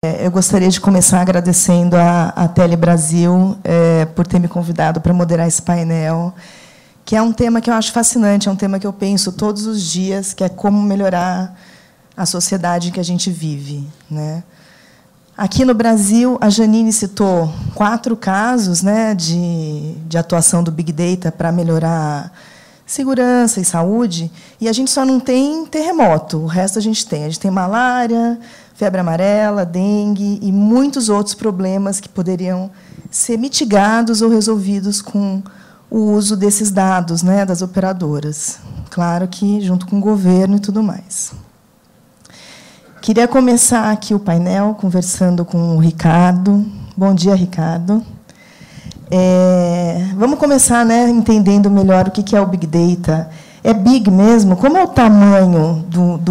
Eu gostaria de começar agradecendo a Tele Brasil por ter me convidado para moderar esse painel, que é um tema que eu acho fascinante, é um tema que eu penso todos os dias, que é como melhorar a sociedade em que a gente vive, né? Aqui no Brasil, a Janine citou 4 casos, né, de atuação do Big Data para melhorar segurança e saúde, e a gente só não tem terremoto, o resto a gente tem. A gente tem malária, febre amarela, dengue e muitos outros problemas que poderiam ser mitigados ou resolvidos com o uso desses dados, né, das operadoras. Claro que junto com o governo e tudo mais. Queria começar aqui o painel conversando com o Ricardo. Bom dia, Ricardo. Vamos começar, né, entendendo melhor o que é o Big Data. É big mesmo? Como é o tamanho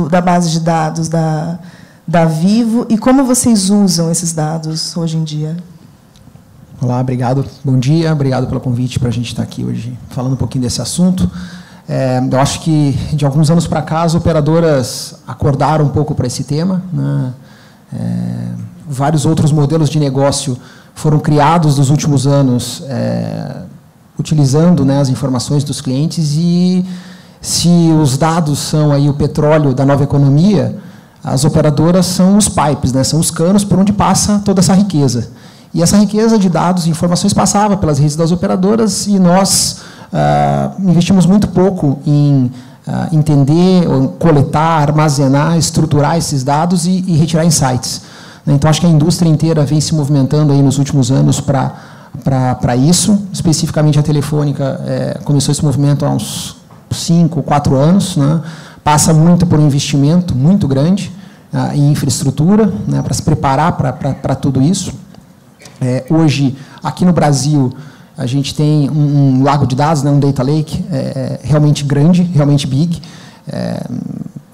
da base de dados da Vivo e como vocês usam esses dados hoje em dia? Olá, obrigado. Bom dia, obrigado pelo convite para a gente estar aqui hoje falando um pouquinho desse assunto. Eu acho que, de alguns anos para cá, as operadoras acordaram um pouco para esse tema, né? Vários outros modelos de negócio foram criados nos últimos anos utilizando, né, as informações dos clientes, e se os dados são aí o petróleo da nova economia, as operadoras são os pipes, né, são os canos por onde passa toda essa riqueza. E essa riqueza de dados e informações passava pelas redes das operadoras e nós investimos muito pouco em entender, coletar, armazenar, estruturar esses dados e retirar insights. Então, acho que a indústria inteira vem se movimentando aí nos últimos anos para isso. Especificamente, a Telefônica começou esse movimento há uns 5, 4 anos, né? Passa muito por um investimento muito grande em infraestrutura, né, para se preparar para tudo isso. Hoje, aqui no Brasil, a gente tem um lago de dados, né, um data lake realmente grande, realmente big.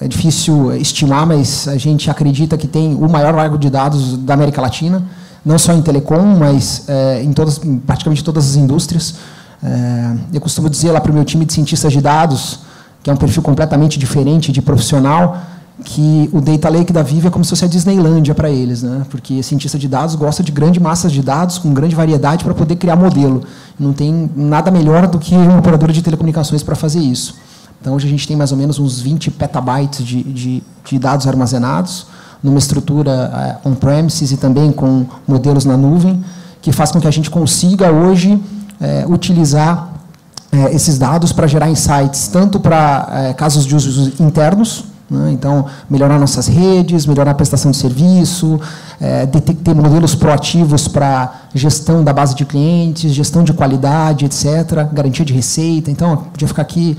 É difícil estimar, mas a gente acredita que tem o maior lago de dados da América Latina, não só em telecom, mas em praticamente todas as indústrias. Eu costumo dizer lá para o meu time de cientistas de dados, que é um perfil completamente diferente de profissional, que o Data Lake da Vivo é como se fosse a Disneylândia para eles, né? Porque cientista de dados gosta de grandes massas de dados, com grande variedade, para poder criar modelo. Não tem nada melhor do que uma operadora de telecomunicações para fazer isso. Então, hoje a gente tem mais ou menos uns 20 petabytes de dados armazenados, numa estrutura on-premises e também com modelos na nuvem, que faz com que a gente consiga, hoje, utilizar esses dados para gerar insights, tanto para casos de usos internos, né? Então, melhorar nossas redes, melhorar a prestação de serviço, ter modelos proativos para gestão da base de clientes, gestão de qualidade, etc., garantia de receita. Então, eu podia ficar aqui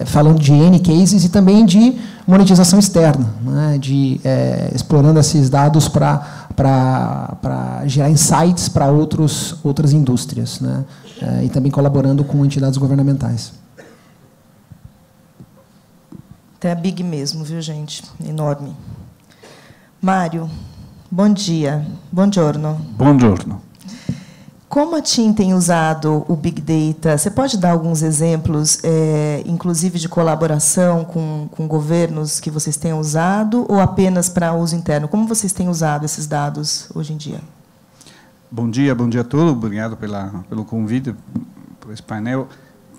falando de N cases e também de monetização externa, né, explorando esses dados para gerar insights para outras indústrias, né, e também colaborando com entidades governamentais. É big mesmo, viu, gente? Enorme. Mário, bom dia. Buongiorno. Buongiorno. Como a TIM tem usado o Big Data? Você pode dar alguns exemplos, inclusive de colaboração com governos que vocês tenham usado, ou apenas para uso interno? Como vocês têm usado esses dados hoje em dia? Bom dia a todos. Obrigado pelo convite, por esse painel,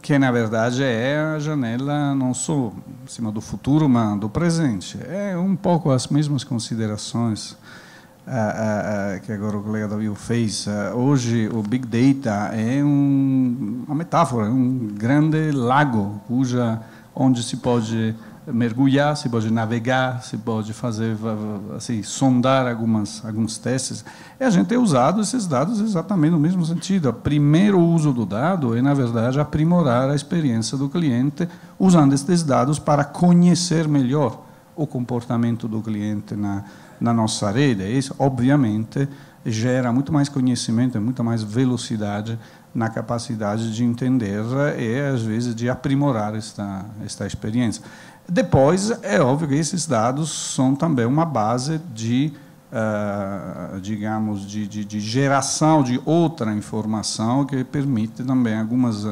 que, na verdade, é a janela não só em cima do futuro, mas do presente. É um pouco as mesmas considerações que agora o colega Davi fez. Hoje, o Big Data é uma metáfora, um grande lago, onde se pode mergulhar, se pode navegar, se pode fazer, assim, sondar alguns testes. E a gente tem usado esses dados exatamente no mesmo sentido. O primeiro uso do dado é, na verdade, aprimorar a experiência do cliente usando esses dados para conhecer melhor o comportamento do cliente na nossa rede. Isso, obviamente, gera muito mais conhecimento, muito mais velocidade na capacidade de entender e, às vezes, de aprimorar esta experiência. Depois, é óbvio que esses dados são também uma base digamos, de geração de outra informação que permite também algumas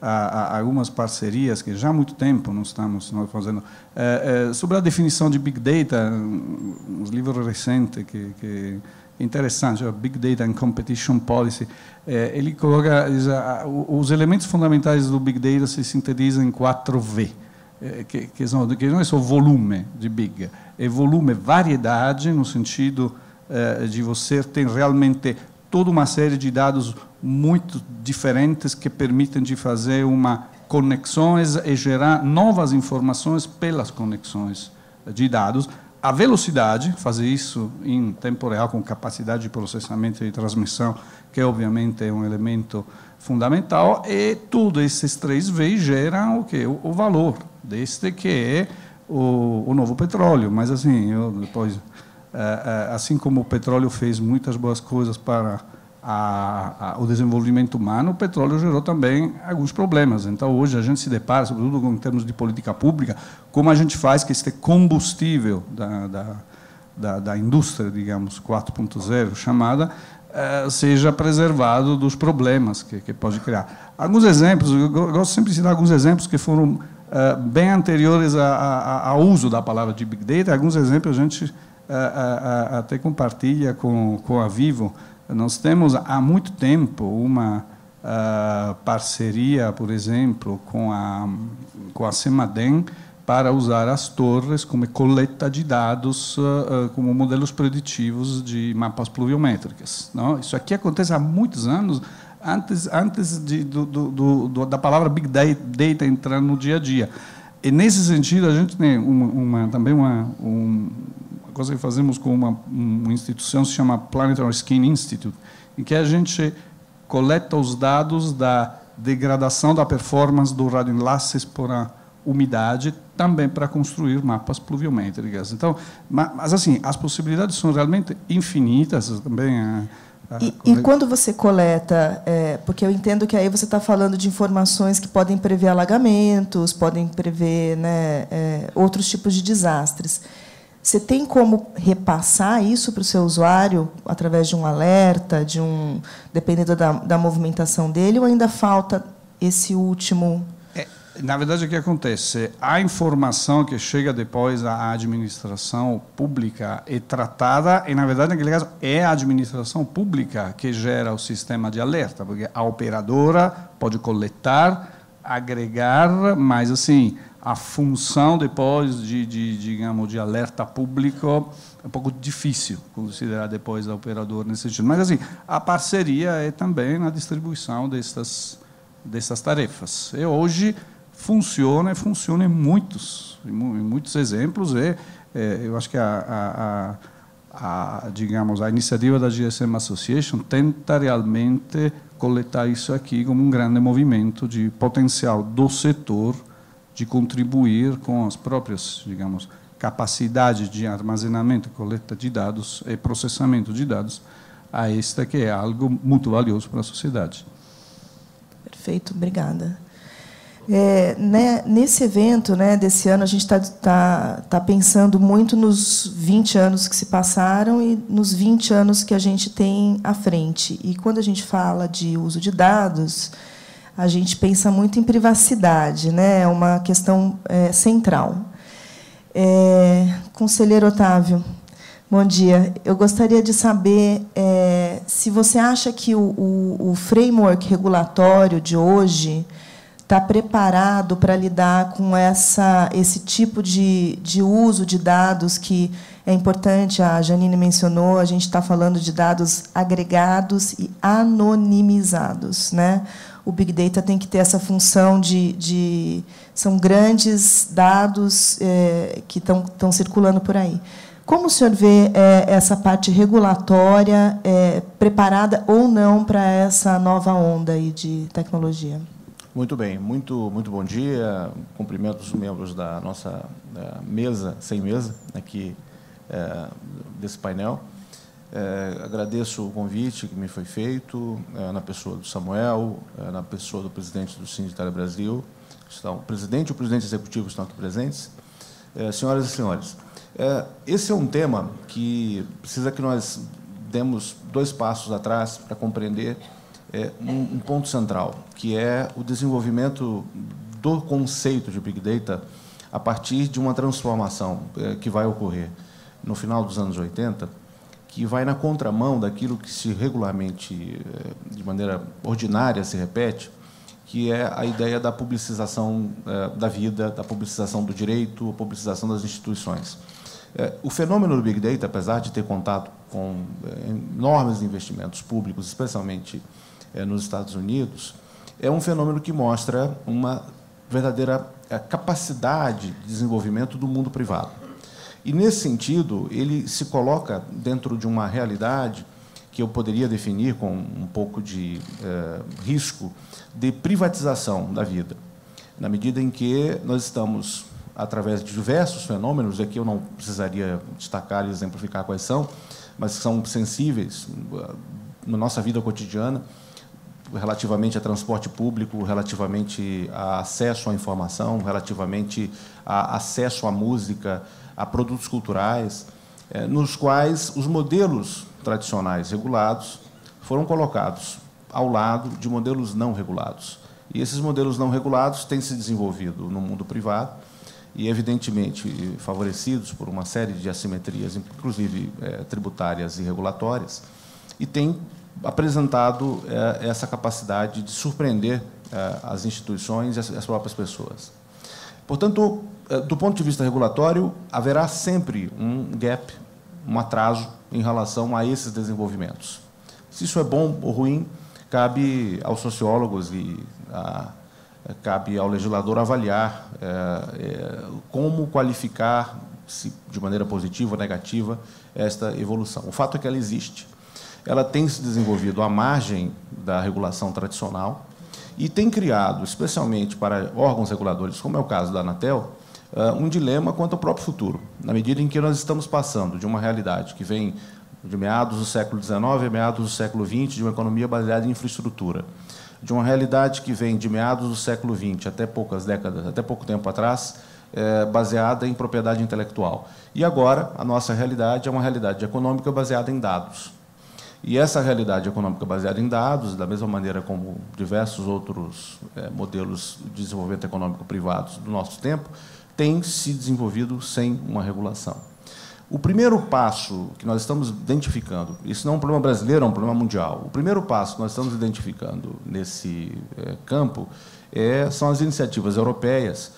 algumas parcerias que já há muito tempo nós estamos fazendo. Sobre a definição de Big Data, um livro recente que é interessante, Big Data and Competition Policy, ele coloca os elementos fundamentais do Big Data se sintetizam em 4V, que não é só volume de Big, é volume, variedade, no sentido de você ter realmente toda uma série de dados muito diferentes que permitem de fazer conexões e gerar novas informações pelas conexões de dados. A velocidade, fazer isso em tempo real com capacidade de processamento e transmissão, que obviamente é um elemento fundamental, e todos esses 3V geram o quê? O valor deste que é o novo petróleo. Mas assim, depois, assim como o petróleo fez muitas boas coisas para o desenvolvimento humano, o petróleo gerou também alguns problemas. Então, hoje, a gente se depara, sobretudo em termos de política pública, como a gente faz que este combustível da indústria, digamos, 4.0, chamada, seja preservado dos problemas que pode criar. Alguns exemplos, eu gosto sempre de citar alguns exemplos que foram bem anteriores ao uso da palavra de Big Data. Alguns exemplos a gente até compartilha com a Vivo. Nós temos há muito tempo uma parceria, por exemplo, com a CEMADEM para usar as torres como coleta de dados, como modelos preditivos de mapas pluviométricos. Não? Isso aqui acontece há muitos anos, antes da palavra Big Data entrar no dia a dia. E, nesse sentido, a gente tem também uma coisa que fazemos com uma instituição que se chama Planetary Skin Institute, em que a gente coleta os dados da degradação da performance do radioenlaces por a umidade, também para construir mapas pluviométricos. Então, mas assim, as possibilidades são realmente infinitas também. E quando você coleta, porque eu entendo que aí você está falando de informações que podem prever alagamentos, podem prever, né, outros tipos de desastres. Você tem como repassar isso para o seu usuário através de um alerta, dependendo da movimentação dele, ou ainda falta esse último? Na verdade, o que acontece? A informação que chega depois à administração pública é tratada, e, na verdade, naquele caso, é a administração pública que gera o sistema de alerta, porque a operadora pode coletar, agregar, mas, assim, a função depois digamos, de alerta público é um pouco difícil considerar depois da operadora nesse sentido. Mas, assim, a parceria é também na distribuição dessas tarefas. E hoje funciona em muitos exemplos. Eu acho que digamos, a iniciativa da GSM Association tenta realmente coletar isso aqui como um grande movimento de potencial do setor de contribuir com as próprias, digamos, capacidades de armazenamento, coleta de dados e processamento de dados a esta que é algo muito valioso para a sociedade. Perfeito, obrigada. Nesse evento, né, desse ano, a gente tá pensando muito nos 20 anos que se passaram e nos 20 anos que a gente tem à frente. E, quando a gente fala de uso de dados, a gente pensa muito em privacidade, né? É uma questão central. Conselheiro Otávio, bom dia. Eu gostaria de saber se você acha que o framework regulatório de hoje está preparado para lidar com esse tipo de uso de dados que é importante, a Janine mencionou, a gente está falando de dados agregados e anonimizados, né? O Big Data tem que ter essa função são grandes dados que estão circulando por aí. Como o senhor vê essa parte regulatória preparada ou não para essa nova onda aí de tecnologia? Muito bem, muito bom dia. Cumprimento os membros da nossa mesa, sem mesa, aqui desse painel. Agradeço o convite que me foi feito, na pessoa do Samuel, na pessoa do presidente do Sindicato Brasil. O presidente e o presidente executivo estão aqui presentes. Senhoras e senhores, esse é um tema que precisa que nós demos 2 passos atrás para compreender um ponto central, que é o desenvolvimento do conceito de Big Data a partir de uma transformação que vai ocorrer no final dos anos 80, que vai na contramão daquilo que se regularmente, de maneira ordinária, se repete, que é a ideia da publicização da vida, da publicização do direito, a publicização das instituições. O fenômeno do Big Data, apesar de ter contato com enormes investimentos públicos, especialmente nos Estados Unidos, é um fenômeno que mostra uma verdadeira capacidade de desenvolvimento do mundo privado. E, nesse sentido, ele se coloca dentro de uma realidade que eu poderia definir com um pouco de risco de privatização da vida, na medida em que nós estamos, através de diversos fenômenos, aqui eu não precisaria destacar e exemplificar quais são, mas são sensíveis na nossa vida cotidiana, relativamente a transporte público, relativamente a acesso à informação, relativamente a acesso à música, a produtos culturais, nos quais os modelos tradicionais regulados foram colocados ao lado de modelos não regulados. E esses modelos não regulados têm se desenvolvido no mundo privado e, evidentemente, favorecidos por uma série de assimetrias, inclusive tributárias e regulatórias, e têm apresentado essa capacidade de surpreender as instituições e as próprias pessoas. Portanto, do ponto de vista regulatório, haverá sempre um gap, um atraso em relação a esses desenvolvimentos. Se isso é bom ou ruim, cabe aos sociólogos e cabe ao legislador avaliar como qualificar, se de maneira positiva ou negativa, esta evolução. O fato é que ela existe. Ela tem se desenvolvido à margem da regulação tradicional e tem criado, especialmente para órgãos reguladores, como é o caso da Anatel, um dilema quanto ao próprio futuro, na medida em que nós estamos passando de uma realidade que vem de meados do século XIX a meados do século XX, de uma economia baseada em infraestrutura, de uma realidade que vem de meados do século XX até poucas décadas, até pouco tempo atrás, baseada em propriedade intelectual. E agora, a nossa realidade é uma realidade econômica baseada em dados. E essa realidade econômica baseada em dados, da mesma maneira como diversos outros modelos de desenvolvimento econômico privados do nosso tempo, tem se desenvolvido sem uma regulação. O primeiro passo que nós estamos identificando, isso não é um problema brasileiro, é um problema mundial. O primeiro passo que nós estamos identificando nesse campo são as iniciativas europeias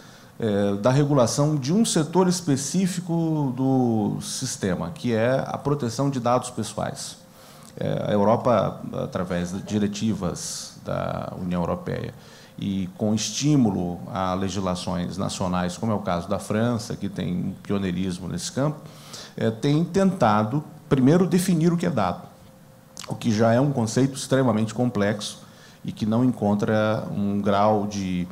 da regulação de um setor específico do sistema, que é a proteção de dados pessoais. A Europa, através de diretivas da União Europeia e com estímulo a legislações nacionais, como é o caso da França, que tem um pioneirismo nesse campo, tem tentado, primeiro, definir o que é dado, o que já é um conceito extremamente complexo e que não encontra um grau de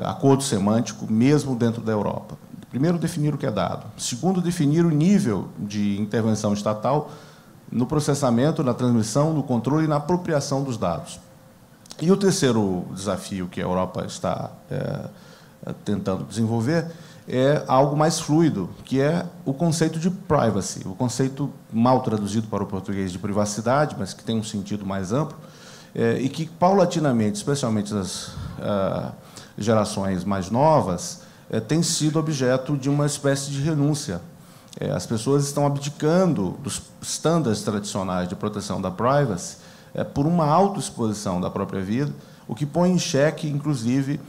acordo semântico, mesmo dentro da Europa. Primeiro, definir o que é dado. Segundo, definir o nível de intervenção estatal no processamento, na transmissão, no controle e na apropriação dos dados. E o terceiro desafio que a Europa está tentando desenvolver é algo mais fluido, que é o conceito de privacy, o conceito mal traduzido para o português de privacidade, mas que tem um sentido mais amplo, e que, paulatinamente, especialmente as gerações mais novas, tem sido objeto de uma espécie de renúncia. As pessoas estão abdicando dos estándares tradicionais de proteção da privacy por uma autoexposição da própria vida, o que põe em xeque, inclusive,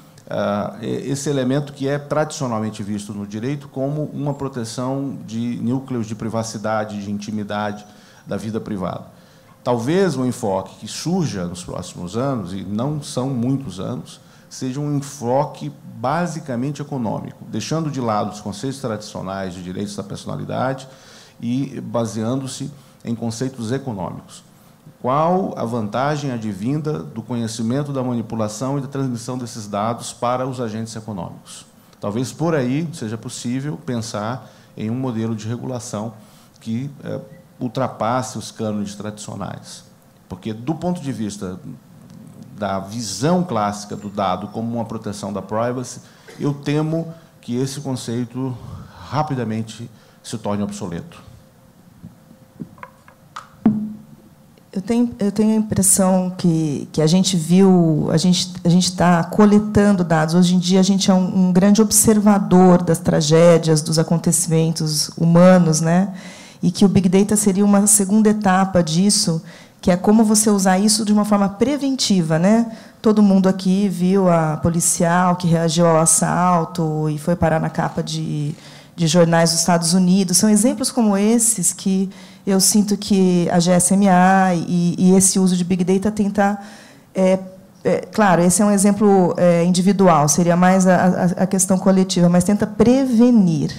esse elemento que é tradicionalmente visto no direito como uma proteção de núcleos de privacidade, de intimidade da vida privada. Talvez o enfoque que surja nos próximos anos, e não são muitos anos, seja um enfoque basicamente econômico, deixando de lado os conceitos tradicionais de direitos da personalidade e baseando-se em conceitos econômicos. Qual a vantagem advinda do conhecimento da manipulação e da transmissão desses dados para os agentes econômicos? Talvez por aí seja possível pensar em um modelo de regulação que ultrapasse os cânones tradicionais. Porque, do ponto de vista da visão clássica do dado como uma proteção da privacy, eu temo que esse conceito rapidamente se torne obsoleto. Eu tenho a impressão que a gente viu, a gente está coletando dados. Hoje em dia, a gente é um grande observador das tragédias, dos acontecimentos humanos, né? E que o Big Data seria uma segunda etapa disso, que é como você usar isso de uma forma preventiva, né? Todo mundo aqui viu a policial que reagiu ao assalto e foi parar na capa de jornais dos Estados Unidos. São exemplos como esses que eu sinto que a GSMA e esse uso de Big Data tenta... claro, esse é um exemplo individual, seria mais a questão coletiva, mas tenta prevenir.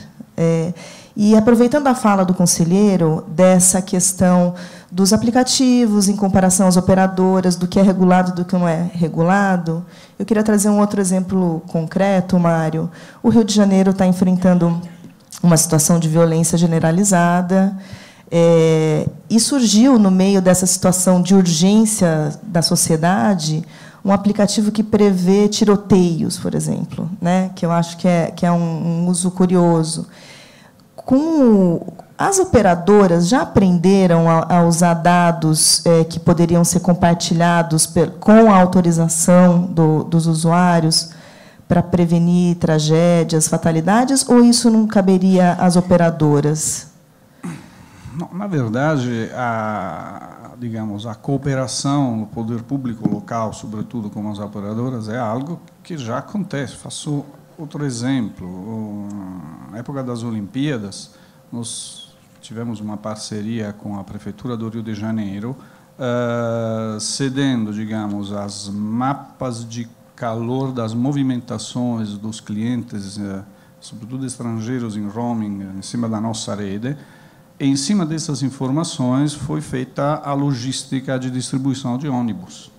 E, aproveitando a fala do conselheiro, dessa questão dos aplicativos, em comparação às operadoras, do que é regulado e do que não é regulado, eu queria trazer um outro exemplo concreto, Mário. O Rio de Janeiro está enfrentando uma situação de violência generalizada, e surgiu, no meio dessa situação de urgência da sociedade, um aplicativo que prevê tiroteios, por exemplo, né? Que eu acho que é um uso curioso. As operadoras já aprenderam a usar dados que poderiam ser compartilhados com a autorização dos usuários para prevenir tragédias, fatalidades, ou isso não caberia às operadoras? Na verdade, digamos, a cooperação no poder público local, sobretudo com as operadoras, é algo que já acontece. Faço outro exemplo. Na época das Olimpíadas, nós tivemos uma parceria com a Prefeitura do Rio de Janeiro, cedendo, digamos, as mapas de calor das movimentações dos clientes, sobretudo estrangeiros em roaming, em cima da nossa rede. E, em cima dessas informações, foi feita a logística de distribuição de ônibus.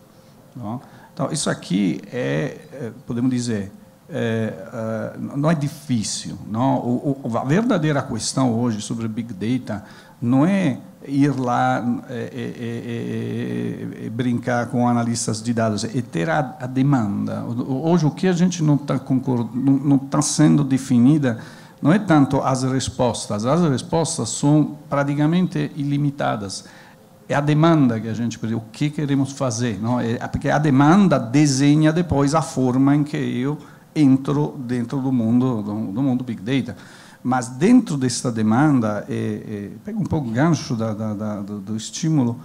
Não? Então, isso aqui podemos dizer, não é difícil. Não? A verdadeira questão hoje sobre Big Data não é ir lá e brincar com analistas de dados, é ter a demanda. Hoje, o que a gente não está sendo definida não é tanto as respostas são praticamente ilimitadas. É a demanda que a gente precisa, o que queremos fazer. Não? Porque a demanda desenha depois a forma em que eu entro dentro do mundo Big Data. Mas dentro dessa demanda, pega um pouco o gancho do estímulo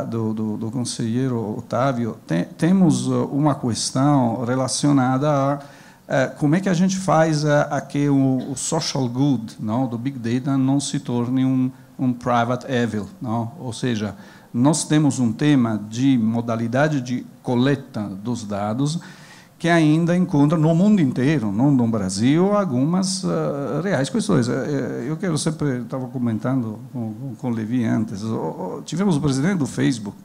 do conselheiro Otávio, temos uma questão relacionada a como é que a gente faz a que o social good, não, do Big Data não se torne um private evil, não? Ou seja, nós temos um tema de modalidade de coleta dos dados que ainda encontra no mundo inteiro, não no Brasil, algumas reais questões. Eu estava comentando com o Levi antes, tivemos o presidente do Facebook,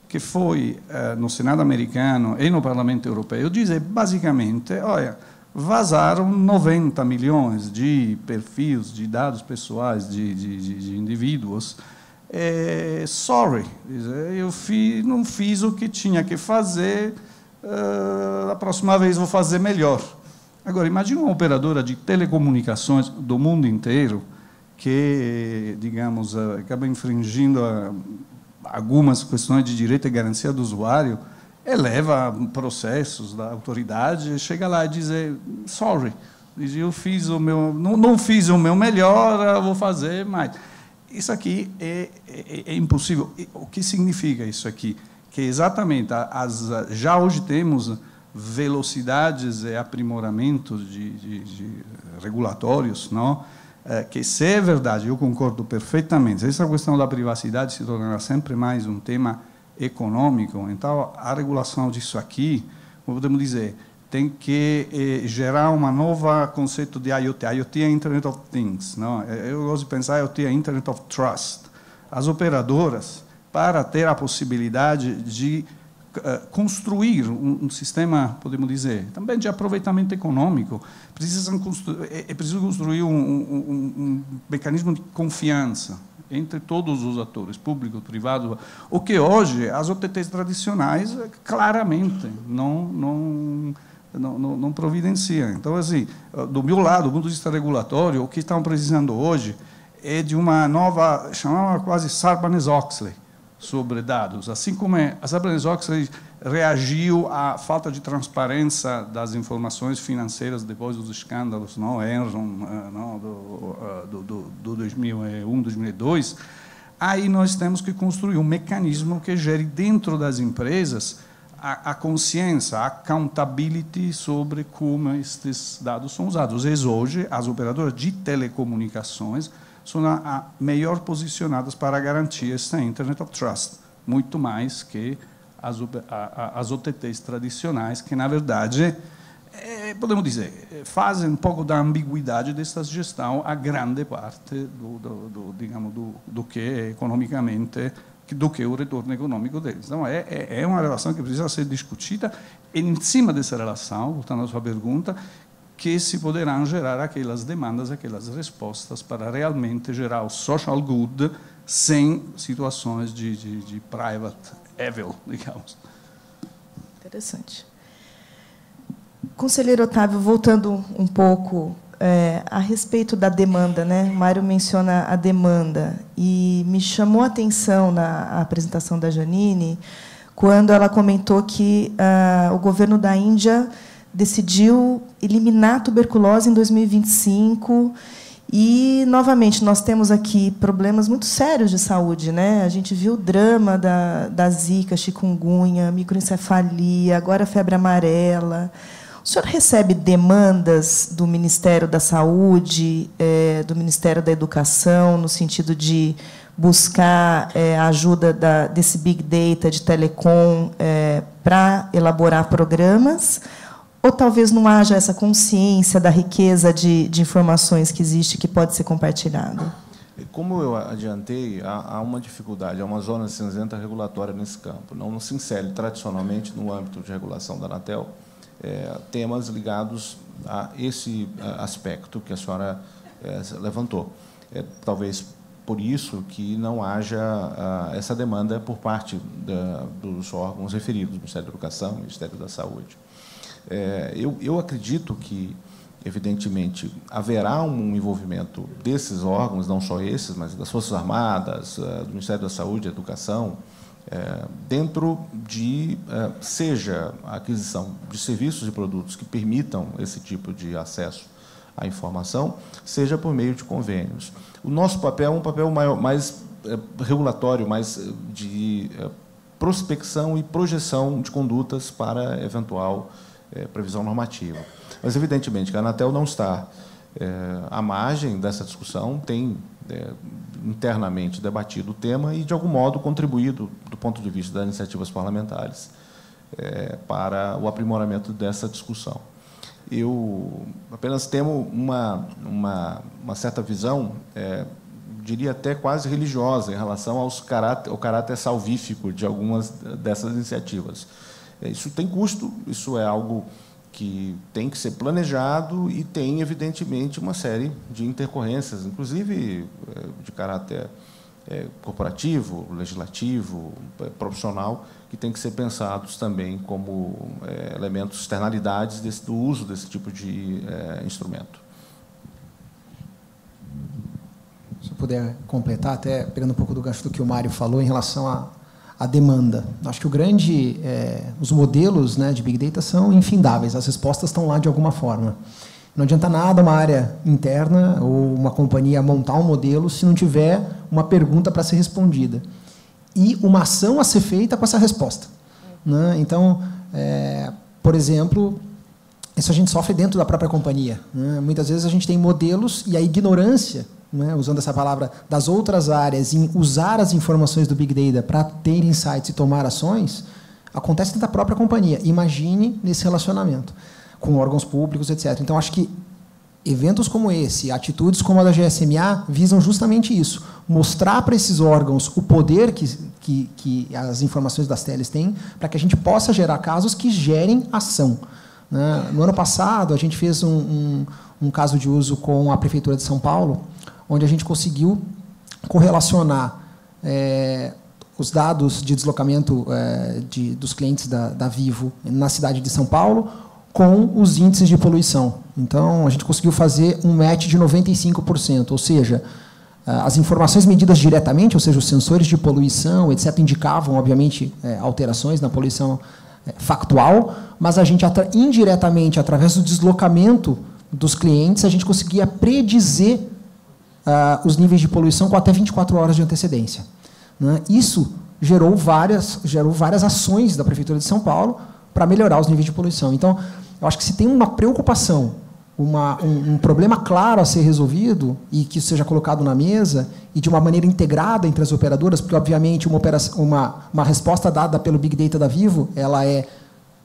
que foi no Senado americano e no Parlamento Europeu dizer, basicamente, olha, vazaram 90 milhões de perfis de dados pessoais de indivíduos. Sorry, eu não fiz o que tinha que fazer, a próxima vez vou fazer melhor. Agora, imagine uma operadora de telecomunicações do mundo inteiro que, digamos, acaba infringindo algumas questões de direito e garantia do usuário, eleva processos da autoridade, chega lá e diz, sorry, eu fiz o meu, não fiz o meu melhor, vou fazer mais. Isso aqui é impossível. O que significa isso aqui? Que exatamente, já hoje temos velocidades e aprimoramentos de regulatórios, não? Que, se é verdade, eu concordo perfeitamente, essa questão da privacidade se tornará sempre mais um tema econômico, então a regulação disso aqui, como podemos dizer, tem que gerar um novo conceito de IoT. IoT é Internet of Things, não? Eu gosto de pensar IoT é Internet of Trust. As operadoras, para ter a possibilidade de construir um sistema, podemos dizer, também de aproveitamento econômico, é preciso construir um mecanismo de confiança entre todos os atores, público, privado, o que hoje as OTTs tradicionais claramente não providenciam. Então, assim, do meu lado, do ponto de vista regulatório, o que estão precisando hoje é de uma nova, chamava quase Sarbanes-Oxley, sobre dados. Assim como a Sarbanes-Oxley reagiu à falta de transparência das informações financeiras depois dos escândalos, Enron, do 2001, 2002, aí nós temos que construir um mecanismo que gere dentro das empresas a consciência, a accountability sobre como estes dados são usados. E hoje, as operadoras de telecomunicações são a melhor posicionadas para garantir essa Internet of Trust, muito mais que as OTTs tradicionais, que, na verdade, podemos dizer, fazem um pouco da ambiguidade dessa gestão a grande parte do que economicamente, do que o retorno econômico deles. Então, é uma relação que precisa ser discutida, e, em cima dessa relação, voltando à sua pergunta, que se poderão gerar aquelas demandas, aquelas respostas para realmente gerar o social good sem situações de private evil, digamos. Interessante. Conselheiro Otávio, voltando um pouco a respeito da demanda, né? O Mário menciona a demanda, e me chamou a atenção na apresentação da Janine, quando ela comentou que o governo da Índia decidiu eliminar a tuberculose em 2025, e, novamente, nós temos aqui problemas muito sérios de saúde, né? A gente viu o drama da zika, chikungunya, microencefalia, agora a febre amarela. O senhor recebe demandas do Ministério da Saúde, do Ministério da Educação, no sentido de buscar a ajuda desse Big Data de telecom para elaborar programas? Ou talvez não haja essa consciência da riqueza de informações que existe, que pode ser compartilhada? Como eu adiantei, há uma dificuldade, há uma zona cinzenta regulatória nesse campo. Não se insere tradicionalmente no âmbito de regulação da Anatel temas ligados a esse aspecto que a senhora levantou. Talvez por isso que não haja essa demanda por parte dos órgãos referidos, Ministério da Educação, Ministério da Saúde. Eu acredito que, evidentemente, haverá um envolvimento desses órgãos, não só esses, mas das Forças Armadas, do Ministério da Saúde e Educação, dentro de, seja a aquisição de serviços e produtos que permitam esse tipo de acesso à informação, seja por meio de convênios. O nosso papel é um papel mais regulatório, mais de prospecção e projeção de condutas para eventual previsão normativa. Mas, evidentemente, que a Anatel não está à margem dessa discussão, tem internamente debatido o tema e, de algum modo, contribuído, do ponto de vista das iniciativas parlamentares, para o aprimoramento dessa discussão. Eu apenas temo uma certa visão, diria até quase religiosa, em relação ao caráter salvífico de algumas dessas iniciativas. Isso tem custo, isso é algo que tem que ser planejado e tem, evidentemente, uma série de intercorrências, inclusive de caráter corporativo, legislativo, profissional, que tem que ser pensados também como elementos, externalidades do uso desse tipo de instrumento. Se eu puder completar, até pegando um pouco do gancho do que o Mário falou em relação à demanda. Acho que os modelos, né, de Big Data são infindáveis, as respostas estão lá de alguma forma. Não adianta nada uma área interna ou uma companhia montar um modelo se não tiver uma pergunta para ser respondida e uma ação a ser feita com essa resposta, né? Então, por exemplo, isso a gente sofre dentro da própria companhia, né? Muitas vezes a gente tem modelos e a ignorância, né, usando essa palavra, das outras áreas em usar as informações do Big Data para ter insights e tomar ações, acontece dentro da própria companhia. Imagine nesse relacionamento com órgãos públicos, etc. Então, acho que eventos como esse, atitudes como a da GSMA, visam justamente isso, mostrar para esses órgãos o poder que as informações das teles têm, para que a gente possa gerar casos que gerem ação, né? No ano passado, a gente fez um caso de uso com a Prefeitura de São Paulo, onde a gente conseguiu correlacionar os dados de deslocamento dos clientes da Vivo na cidade de São Paulo com os índices de poluição. Então, a gente conseguiu fazer um match de 95%, ou seja, As informações medidas diretamente, ou seja, os sensores de poluição, etc., indicavam, obviamente, alterações na poluição factual, mas a gente, indiretamente, através do deslocamento dos clientes, a gente conseguia predizer os níveis de poluição com até 24 horas de antecedência. Né? Isso gerou várias ações da Prefeitura de São Paulo para melhorar os níveis de poluição. Então, eu acho que se tem uma preocupação, um problema claro a ser resolvido e que isso seja colocado na mesa e de uma maneira integrada entre as operadoras, porque, obviamente, uma resposta dada pelo Big Data da Vivo, ela é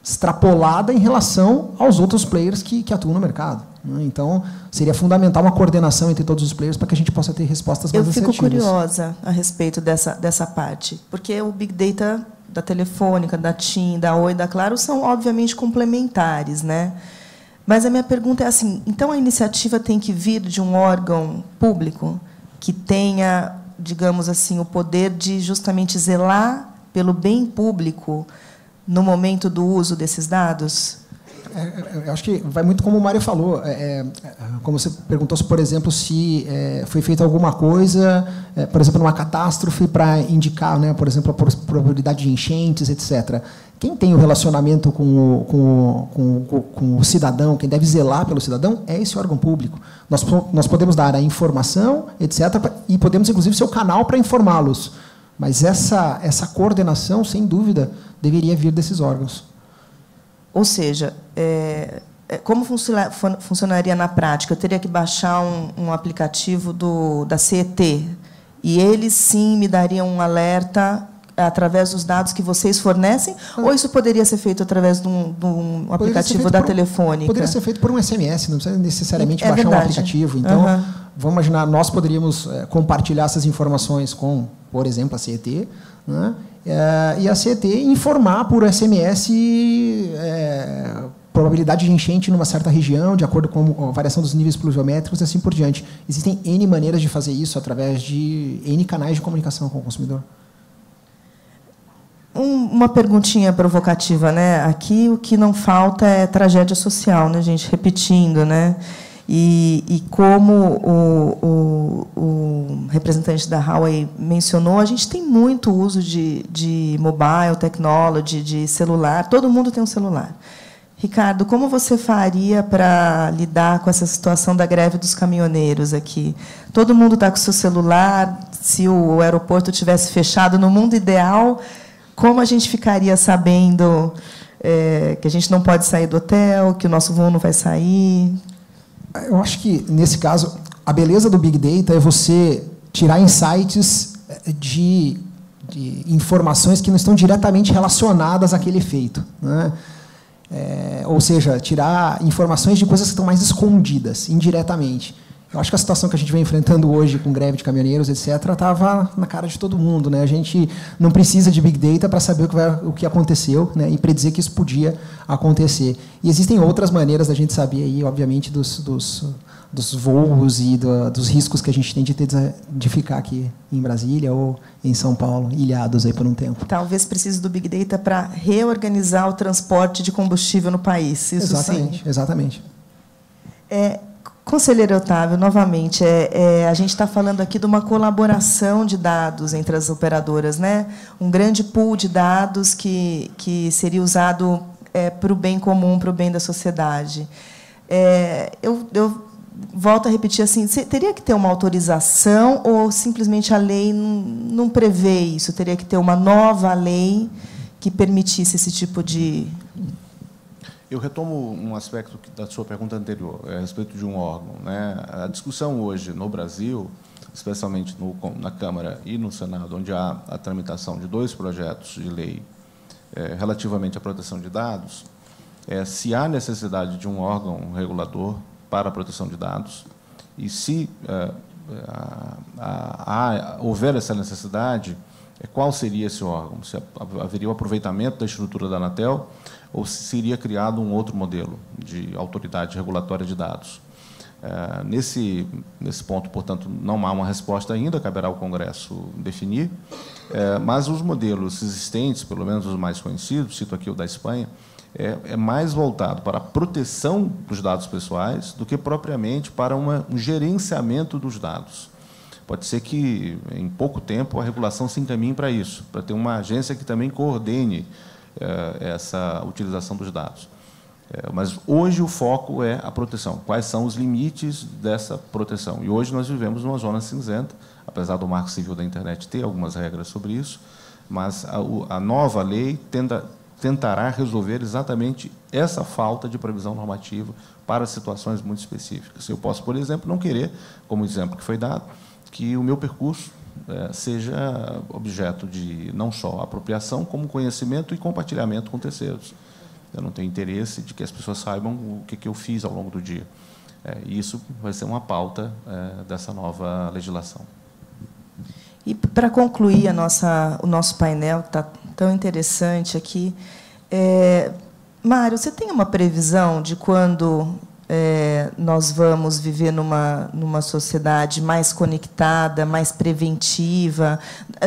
extrapolada em relação aos outros players que atuam no mercado. Né? Então, seria fundamental uma coordenação entre todos os players para que a gente possa ter respostas mais assertivas. Eu fico curiosa a respeito dessa parte, porque o Big Data da Telefônica, da TIM, da Oi, da Claro, são, obviamente, complementares, né? Mas a minha pergunta é assim, então a iniciativa tem que vir de um órgão público que tenha, digamos assim, o poder de justamente zelar pelo bem público no momento do uso desses dados? Eu acho que vai muito como o Mário falou. Como você perguntou, por exemplo, se foi feita alguma coisa, por exemplo, numa catástrofe para indicar, né, por exemplo, a probabilidade de enchentes, etc. Quem tem o relacionamento com o cidadão, quem deve zelar pelo cidadão, é esse órgão público. Nós podemos dar a informação, etc., e podemos, inclusive, ser o canal para informá-los. Mas essa coordenação, sem dúvida, deveria vir desses órgãos. Ou seja, como funcionaria na prática? Eu teria que baixar um aplicativo da CET e eles, sim, me dariam um alerta através dos dados que vocês fornecem? Ou isso poderia ser feito através de um aplicativo da Telefônica? Poderia ser feito por um SMS, não precisa necessariamente baixar um aplicativo. Então, vamos imaginar, nós poderíamos compartilhar essas informações com, por exemplo, a CET, né? E a CET informar por SMS probabilidade de enchente numa certa região, de acordo com a variação dos níveis pluviométricos e assim por diante. Existem N maneiras de fazer isso através de N canais de comunicação com o consumidor. Uma perguntinha provocativa, né? Aqui o que não falta é tragédia social, né, gente? Repetindo, né? E como o representante da Huawei mencionou, a gente tem muito uso de mobile technology, de celular. Todo mundo tem um celular. Ricardo, como você faria para lidar com essa situação da greve dos caminhoneiros aqui? Todo mundo está com o seu celular. Se o aeroporto tivesse fechado, no mundo ideal, como a gente ficaria sabendo que a gente não pode sair do hotel, que o nosso voo não vai sair? Eu acho que, nesse caso, a beleza do Big Data é você tirar insights de informações que não estão diretamente relacionadas àquele efeito, né? Ou seja, tirar informações de coisas que estão mais escondidas, indiretamente. Eu acho que a situação que a gente vem enfrentando hoje com greve de caminhoneiros, etc., estava na cara de todo mundo, né? A gente não precisa de Big Data para saber o que aconteceu, né, e predizer que isso podia acontecer. E existem outras maneiras da gente saber, aí, obviamente, dos voos e dos riscos que a gente tem de ficar aqui em Brasília ou em São Paulo, ilhados aí por um tempo. Talvez precise do Big Data para reorganizar o transporte de combustível no país. Isso exatamente, sim. Exatamente. Conselheiro Otávio, novamente, a gente está falando aqui de uma colaboração de dados entre as operadoras, né? Um grande pool de dados que seria usado para o bem comum, para o bem da sociedade. Eu volto a repetir assim, teria que ter uma autorização ou simplesmente a lei não prevê isso? Teria que ter uma nova lei que permitisse esse tipo de... Eu retomo um aspecto da sua pergunta anterior, a respeito de um órgão, né? A discussão hoje no Brasil, especialmente na Câmara e no Senado, onde há a tramitação de 2 projetos de lei relativamente à proteção de dados, se há necessidade de um órgão regulador para a proteção de dados e se houver essa necessidade, qual seria esse órgão? Se haveria o aproveitamento da estrutura da Anatel ou se seria criado um outro modelo de autoridade regulatória de dados? Nesse ponto, portanto, não há uma resposta ainda, caberá ao Congresso definir, mas os modelos existentes, pelo menos os mais conhecidos, cito aqui o da Espanha, é mais voltado para a proteção dos dados pessoais do que propriamente para um gerenciamento dos dados. Pode ser que, em pouco tempo, a regulação se encaminhe para isso, para ter uma agência que também coordene essa utilização dos dados. Mas hoje o foco é a proteção. Quais são os limites dessa proteção? E hoje nós vivemos numa zona cinzenta, apesar do Marco Civil da Internet ter algumas regras sobre isso, mas a nova lei tentará resolver exatamente essa falta de previsão normativa para situações muito específicas. Eu posso, por exemplo, não querer, como exemplo que foi dado, que o meu percurso seja objeto de não só apropriação, como conhecimento e compartilhamento com terceiros. Eu não tenho interesse de que as pessoas saibam o que eu fiz ao longo do dia. E isso vai ser uma pauta dessa nova legislação. E, para concluir o nosso painel, que está tão interessante aqui, Mário, você tem uma previsão de quando nós vamos viver numa sociedade mais conectada, mais preventiva?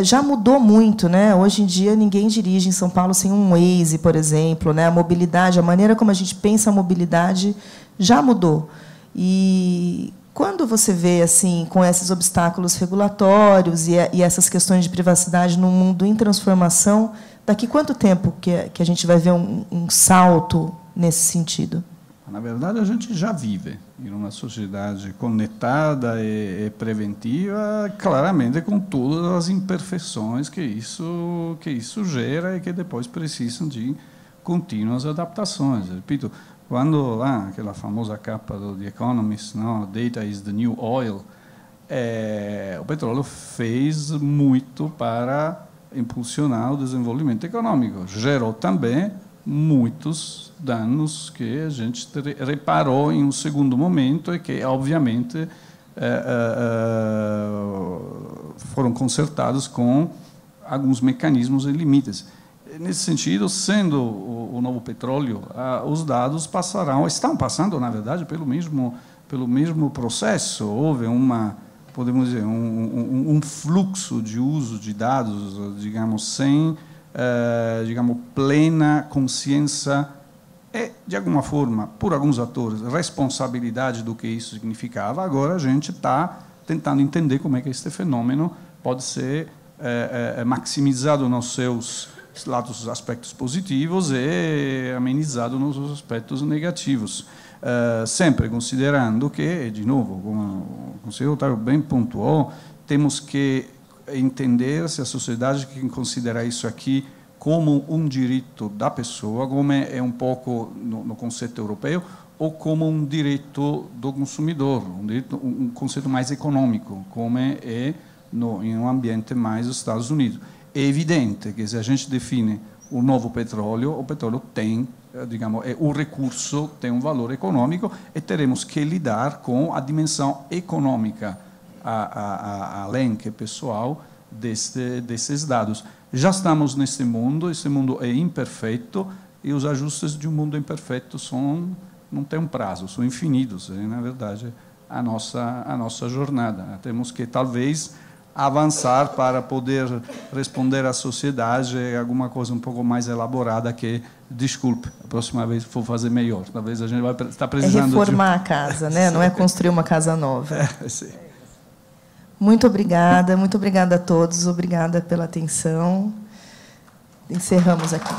Já mudou muito, né? Hoje em dia, ninguém dirige em São Paulo sem um Waze, por exemplo, né? A mobilidade, a maneira como a gente pensa a mobilidade já mudou. E quando você vê, assim, com esses obstáculos regulatórios e essas questões de privacidade num mundo em transformação, daqui quanto tempo que a gente vai ver um salto nesse sentido? Na verdade, a gente já vive em uma sociedade conectada e preventiva, claramente com todas as imperfeições que isso gera e que depois precisam de contínuas adaptações. Repito, quando aquela famosa capa do The Economist, não, Data is the new oil, o petróleo fez muito para impulsionar o desenvolvimento econômico. Gerou também muitos danos que a gente reparou em um segundo momento e que, obviamente, foram consertados com alguns mecanismos e limites. Nesse sentido, sendo o novo petróleo, os dados estão passando, na verdade, pelo mesmo processo. Houve podemos dizer, um fluxo de uso de dados, digamos, sem plena consciência e, de alguma forma, por alguns atores, responsabilidade do que isso significava. Agora a gente está tentando entender como é que este fenômeno pode ser maximizado nos seus aspectos positivos e amenizado nos aspectos negativos. Sempre considerando que, de novo, como o conselheiro Otávio bem pontuou, temos que entender se a sociedade que considera isso aqui como um direito da pessoa, como é um pouco no conceito europeu, ou como um direito do consumidor, um conceito mais econômico, como em um ambiente mais dos Estados Unidos. É evidente que, se a gente define o novo petróleo, o petróleo tem, digamos, o recurso tem um valor econômico e teremos que lidar com a dimensão econômica além que pessoal desses dados. Já estamos nesse mundo, esse mundo é imperfeito e os ajustes de um mundo imperfeito não têm um prazo, são infinitos. Na verdade, a nossa jornada. Temos que, talvez, avançar para poder responder à sociedade alguma coisa um pouco mais elaborada que, desculpe, a próxima vez vou fazer melhor. Talvez a gente vai estar precisando reformar a casa, né? Não é construir uma casa nova. Sim. Muito obrigada a todos, obrigada pela atenção. Encerramos aqui.